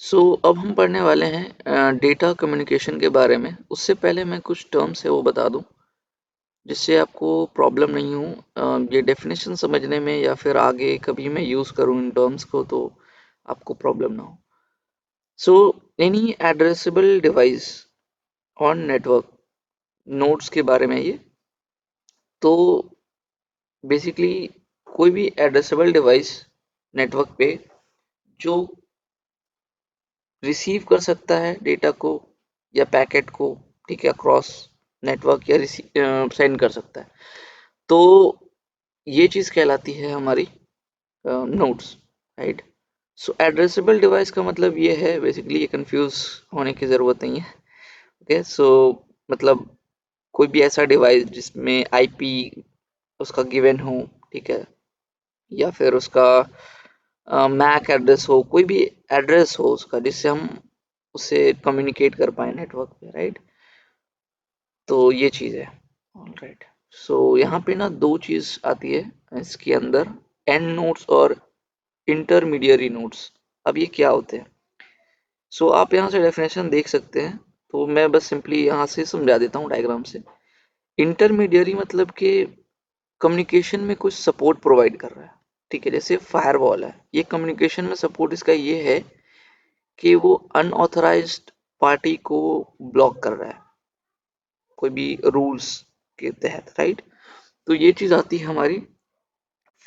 अब हम पढ़ने वाले हैं डेटा कम्युनिकेशन के बारे में। उससे पहले मैं कुछ टर्म्स है वो बता दूं जिससे आपको प्रॉब्लम नहीं हो ये डेफिनेशन समझने में, या फिर आगे कभी मैं यूज़ करूं इन टर्म्स को तो आपको प्रॉब्लम ना हो। So any addressable device on network nodes के बारे में ये। तो बेसिकली कोई भी एड्रेसेबल डिवाइस नेटवर्क पे जो रिसीव कर सकता है डेटा को या पैकेट को, ठीक है, अक्रॉस नेटवर्क या सेंड कर सकता है, तो ये चीज़ कहलाती है हमारी नोड्स, राइट। सो एड्रेसेबल डिवाइस का मतलब ये है, बेसिकली ये कंफ्यूज होने की ज़रूरत नहीं है। ओके, सो मतलब कोई भी ऐसा डिवाइस जिसमें आईपी उसका गिवन हो, ठीक है, या फिर उसका मैक एड्रेस हो, कोई भी एड्रेस हो उसका जिससे हम उससे कम्युनिकेट कर पाए नेटवर्क पे, राइट। तो ये चीज़ है। ऑलराइट, सो यहाँ पे ना दो चीज़ आती है इसके अंदर, एंड नोड्स और इंटरमीडियरी नोड्स। अब ये क्या होते हैं? आप यहाँ से डेफिनेशन देख सकते हैं, तो मैं बस सिंपली यहाँ से समझा देता हूँ डायग्राम से। इंटरमीडियरी मतलब कि कम्युनिकेशन में कुछ सपोर्ट प्रोवाइड कर रहा है, ठीक है। जैसे फायरवॉल है, ये कम्युनिकेशन में सपोर्ट इसका ये है कि वो अनऑथराइज्ड पार्टी को ब्लॉक कर रहा है कोई भी रूल्स के तहत, राइट। तो ये चीज आती है हमारी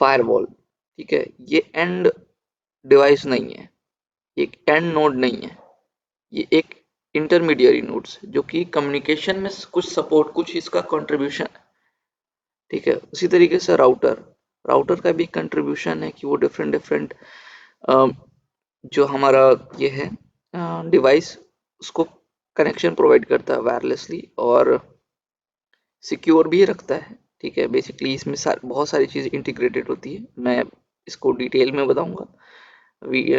फायरवॉल, ठीक है। ये एंड डिवाइस नहीं है, एक एंड नोड नहीं है, ये एक इंटरमीडियरी नोड्स है जो कि कम्युनिकेशन में कुछ सपोर्ट, कुछ इसका कंट्रीब्यूशन, ठीक है। उसी तरीके से राउटर, राउटर का भी कंट्रीब्यूशन है कि वो डिफरेंट डिफरेंट जो हमारा ये है डिवाइस, उसको कनेक्शन प्रोवाइड करता है वायरलेसली और सिक्योर भी रखता है, ठीक है। बेसिकली इसमें बहुत सारी चीज़ इंटीग्रेटेड होती है, मैं इसको डिटेल में बताऊंगा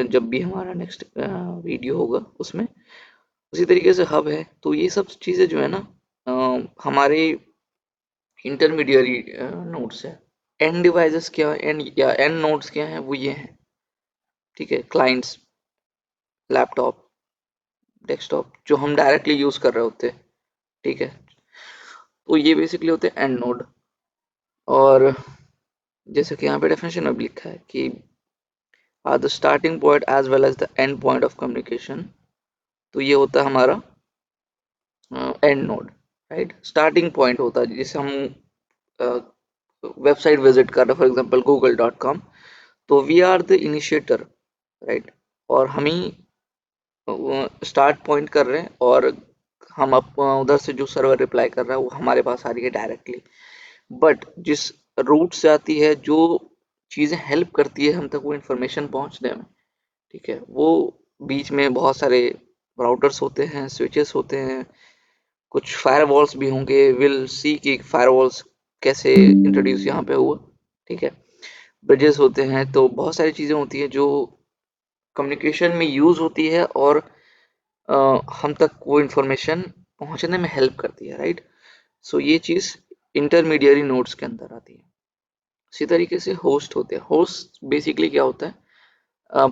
जब भी हमारा नेक्स्ट वीडियो होगा उसमें। उसी तरीके से हब है, तो ये सब चीज़ें जो है ना हमारे इंटरमीडियरी नोड्स है। एंड डिवाइसेस क्या, एंड या एंड नोड्स क्या है, वो ये हैं, ठीक है। क्लाइंट्स, लैपटॉप, डेस्कटॉप जो हम डायरेक्टली यूज कर रहे होते हैं, ठीक है। तो ये बेसिकली होते हैं एंड नोड। और जैसे कि यहाँ पे डेफिनेशन में भी लिखा है कि are the starting point as well as the end point of communication. तो ये होता है हमारा end node, right. Starting point होता है जिसे हम वेबसाइट विजिट कर रहे हैं, फॉर एग्जांपल google.com, तो we are the initiator, right. और हम ही स्टार्ट पॉइंट कर रहे हैं, और हम उधर से जो सर्वर रिप्लाई कर रहा है वो हमारे पास आ रही है डायरेक्टली। बट जिस रूट से आती है, जो चीज़ें हेल्प करती है हम तक वो इन्फॉर्मेशन पहुंचने में, ठीक है, वो बीच में बहुत सारे राउटर्स होते हैं, स्विचेस होते हैं, कुछ फायरवॉल्स भी होंगे। विल सी कि फायरवॉल्स कैसे इंट्रोड्यूस यहाँ पे हुआ, ठीक है। ब्रिजेस होते हैं, तो बहुत सारी चीज़ें होती हैं जो कम्युनिकेशन में यूज़ होती है और अ, हम तक वो इंफॉर्मेशन पहुंचने में हेल्प करती है, राइट। ये चीज़ इंटरमीडियरी नोड्स के अंदर आती है। इसी तरीके से होस्ट होते हैं। होस्ट बेसिकली क्या होता है?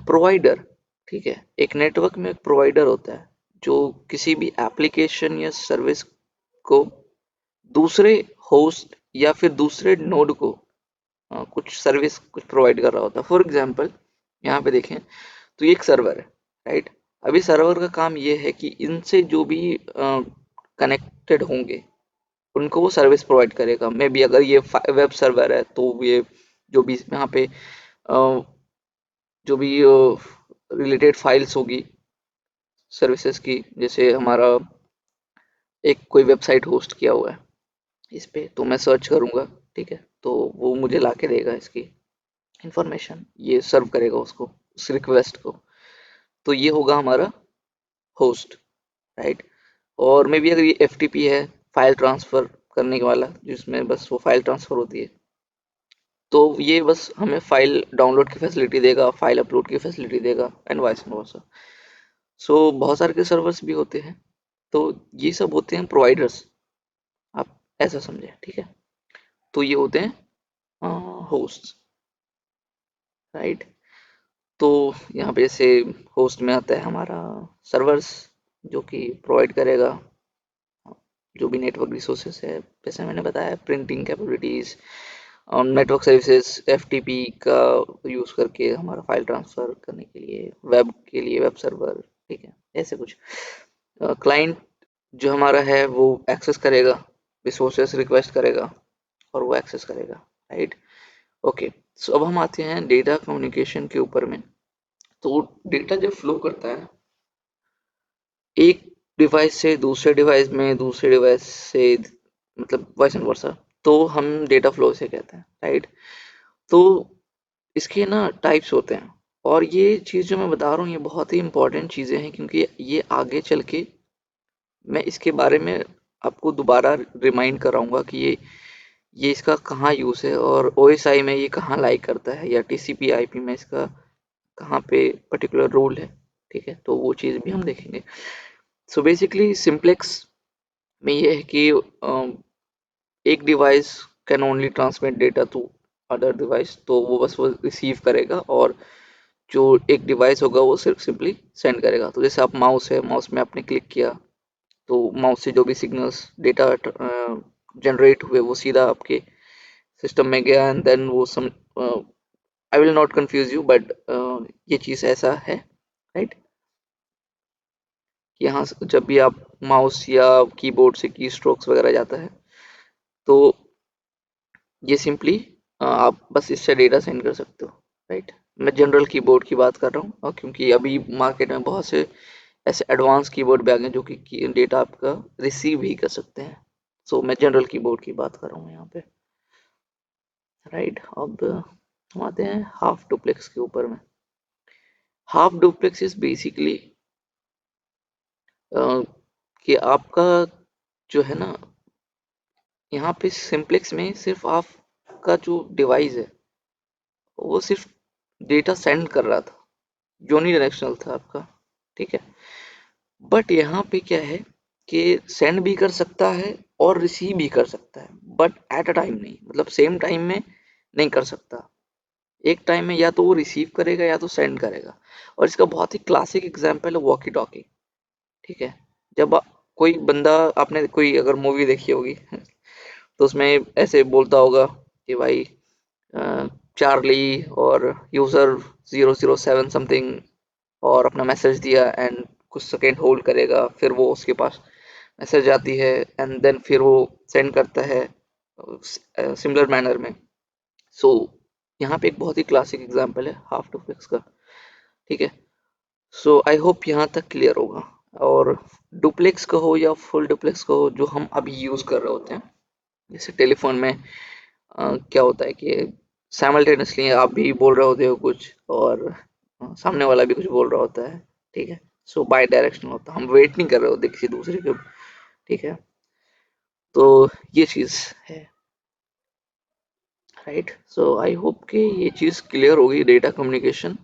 प्रोवाइडर, ठीक है। एक नेटवर्क में एक प्रोवाइडर होता है जो किसी भी एप्लीकेशन या सर्विस को दूसरे होस्ट या फिर दूसरे नोड को कुछ सर्विस कुछ प्रोवाइड कर रहा होता है। फॉर एग्जांपल यहाँ पे देखें तो ये एक सर्वर है, राइट। अभी सर्वर का काम ये है कि इनसे जो भी कनेक्टेड होंगे उनको वो सर्विस प्रोवाइड करेगा। मे बी अगर ये वेब सर्वर है तो ये जो भी यहाँ पे जो भी रिलेटेड फाइल्स होगी सर्विसेज की, जैसे हमारा एक कोई वेबसाइट होस्ट किया हुआ है इस पे, तो मैं सर्च करूंगा, ठीक है, तो वो मुझे ला के देगा इसकी इंफॉर्मेशन, ये सर्व करेगा उसको, उस रिक्वेस्ट को। तो ये होगा हमारा होस्ट, राइट। और मे बी अगर ये एफटीपी है, फाइल ट्रांसफर करने वाला, जिसमें बस वो फाइल ट्रांसफर होती है, तो ये बस हमें फाइल डाउनलोड की फैसिलिटी देगा, फाइल अपलोड की फैसिलिटी देगा, एंड वाइस वर्सा। बहुत सारे के सर्वर्स भी होते हैं, तो ये सब होते हैं प्रोवाइडर्स, आप ऐसा समझे, ठीक है। तो ये होते हैं होस्ट, राइट। तो यहाँ पे जैसे होस्ट में आता है हमारा सर्वर्स, जो कि प्रोवाइड करेगा जो भी नेटवर्क रिसोर्सेस है, जैसे मैंने बताया printing capabilities, network services, FTP का यूज़ करके हमारा फाइल ट्रांसफ़र करने के लिए वेब सर्वर, ठीक है, ऐसे कुछ। क्लाइंट जो हमारा है वो एक्सेस करेगा, रिसोर्सेस रिक्वेस्ट करेगा और वो एक्सेस करेगा, राइट। ओके, सो अब हम आते हैं डेटा कम्युनिकेशन के ऊपर में। तो डेटा जब फ्लो करता है एक डिवाइस से दूसरे डिवाइस में, दूसरे डिवाइस से मतलब वाइस एंड वर्सा, तो हम डेटा फ्लो से कहते हैं, राइट। तो इसके ना टाइप्स होते हैं, और ये चीज़ जो मैं बता रहा हूँ ये बहुत ही इंपॉर्टेंट चीज़ें हैं, क्योंकि ये आगे चल के मैं इसके बारे में आपको दोबारा रिमाइंड कराऊंगा कि ये इसका कहाँ यूज़ है, और ओएसआई में ये कहाँ लाइक करता है, या टीसीपी आईपी में इसका कहाँ पे पर्टिकुलर रोल है, ठीक है। तो वो चीज़ भी हम देखेंगे। सो बेसिकली सिंप्लेक्स में ये है कि एक device can only transmit data to other device, तो वो बस वो रिसीव करेगा, और जो एक डिवाइस होगा वो सिर्फ सिंपली सेंड करेगा। तो जैसे आप माउस है, माउस में आपने क्लिक किया तो माउस से जो भी सिग्नल्स डेटा जनरेट हुए वो सीधा आपके सिस्टम में गया, एंड देन वो some I will not confuse you, but ये चीज़ ऐसा है, राइट। यहाँ जब भी आप माउस या कीबोर्ड से की स्ट्रोक्स वगैरह जाता है तो ये सिंपली आप बस इससे डेटा सेंड कर सकते हो, राइट। मैं जनरल कीबोर्ड की बात कर रहा हूँ, और क्योंकि अभी मार्केट में बहुत से ऐसे एडवांस कीबोर्ड भी आ गए जो कि डेटा आपका रिसीव ही कर सकते हैं। सो मैं जनरल कीबोर्ड की बात कर रहा हूँ यहाँ पे, राइट। अब हम आते हैं हाफ डुप्लेक्स के ऊपर में। हाफ डुप्लेक्स इज बेसिकली कि आपका जो है ना, यहाँ पे सिंप्लेक्स में सिर्फ आपका जो डिवाइस है वो सिर्फ डेटा सेंड कर रहा था, यूनी डायरेक्शनल था आपका, ठीक है। बट यहाँ पे क्या है कि सेंड भी कर सकता है और रिसीव भी कर सकता है, बट एट अ टाइम नहीं, मतलब सेम टाइम में नहीं कर सकता। एक टाइम में या तो वो रिसीव करेगा या तो सेंड करेगा। और इसका बहुत ही क्लासिक एग्जांपल है वॉकी टॉकी, ठीक है। जब कोई बंदा, आपने कोई अगर मूवी देखी होगी तो उसमें ऐसे बोलता होगा कि भाई चार्ली और यूजर 007 समथिंग, और अपना मैसेज दिया, एंड कुछ सेकेंड होल्ड करेगा, फिर वो उसके पास मैसेज आती है, एंड देन फिर वो सेंड करता है सिमिलर मैनर में। सो यहाँ पे एक बहुत ही क्लासिक एग्जांपल है हाफ डुप्लेक्स का, ठीक है। सो आई होप यहाँ तक क्लियर होगा। और डुप्लेक्स का हो या फुल डुप्लेक्स का हो, जो हम अभी यूज़ कर रहे होते हैं, जैसे टेलीफोन में क्या होता है कि साइमल्टेनियसली आप भी बोल रहे होते हो कुछ, और सामने वाला भी कुछ बोल रहा होता है, ठीक है। सो बाय डायरेक्शनल होता है, हम वेट नहीं कर रहे होते किसी दूसरे के, ठीक है। तो ये चीज़ है, राइट। सो आई होप कि ये चीज़ क्लियर होगी डेटा कम्युनिकेशन